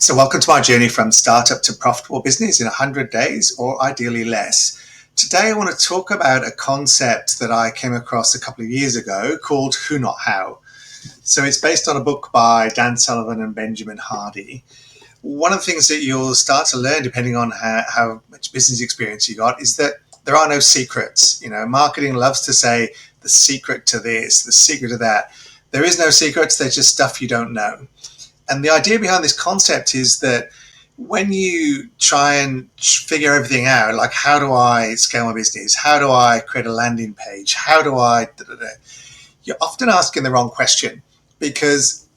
So welcome to my journey from startup to profitable business in 100 days or ideally less. Today I want to talk about a concept that I came across a couple of years ago called Who Not How. So it's based on a book by Dan Sullivan and Benjamin Hardy. One of the things that you'll start to learn depending on how much business experience you got is that there are no secrets. Marketing loves to say the secret to this, the secret to that. There is no secrets, there's just stuff you don't know. And the idea behind this concept is that when you try and figure everything out, like how do I scale my business? How do I create a landing page? How do I... You're often asking the wrong question, because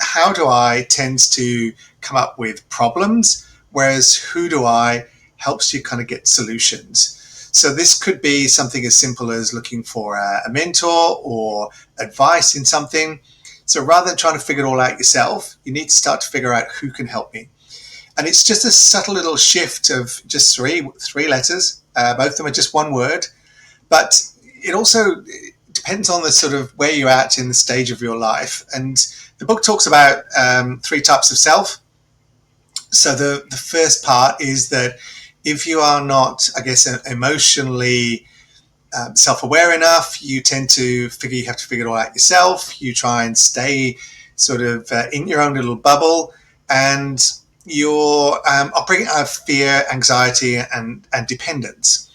how do I tends to come up with problems, whereas who do I helps you kind of get solutions. So this could be something as simple as looking for a mentor or advice in something. So rather than trying to figure it all out yourself, you need to start to figure out who can help me. And it's just a subtle little shift of just three letters. Both of them are just one word. But it also depends on the sort of where you're at in the stage of your life. And the book talks about three types of self. So the first part is that if you are not, emotionally self-aware enough, you tend to figure you have to figure it all out yourself. You try and stay sort of in your own little bubble, and you're operating out of fear, anxiety, and dependence.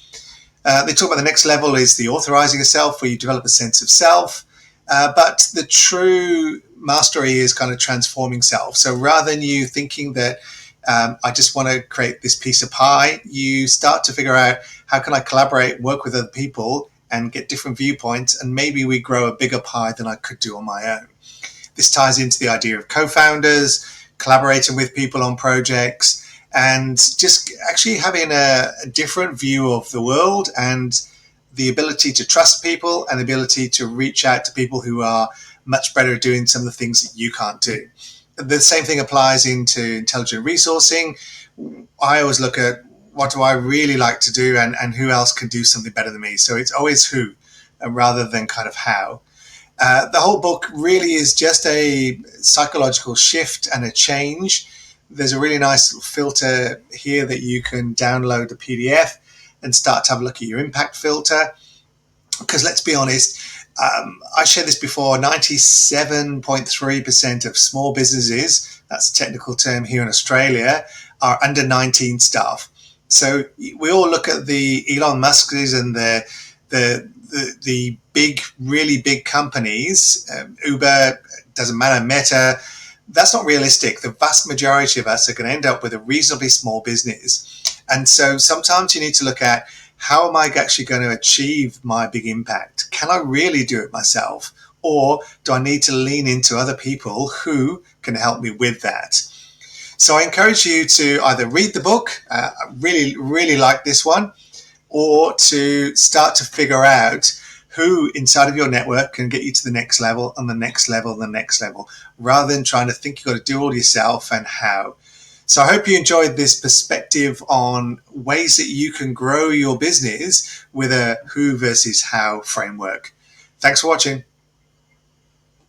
They talk about the next level is the authorizing of self, where you develop a sense of self. But the true mastery is kind of transforming self. So rather than you thinking that I just want to create this piece of pie, you start to figure out how can I collaborate, work with other people and get different viewpoints, and maybe we grow a bigger pie than I could do on my own. This ties into the idea of co-founders, collaborating with people on projects, and just actually having a different view of the world and the ability to trust people and the ability to reach out to people who are much better at doing some of the things that you can't do. The same thing applies into intelligent resourcing. I always look at what do I really like to do and who else can do something better than me. So it's always who rather than kind of how. The whole book really is just a psychological shift and a change. There's a really nice little filter here that you can download the PDF and start to have a look at your impact filter. Because let's be honest, I shared this before, 97.3% of small businesses, that's a technical term here in Australia, are under 19 staff. So we all look at the Elon Musk's and the big, really big companies, Uber, doesn't matter, Meta. That's not realistic. The vast majority of us are going to end up with a reasonably small business. And so sometimes you need to look at, how am I actually going to achieve my big impact? Can I really do it myself? Or do I need to lean into other people who can help me with that? So I encourage you to either read the book, I really, really like this one, or to start to figure out who inside of your network can get you to the next level and the next level and the next level, rather than trying to think you've got to do all yourself and how. So I hope you enjoyed this perspective on ways that you can grow your business with a who versus how framework. Thanks for watching.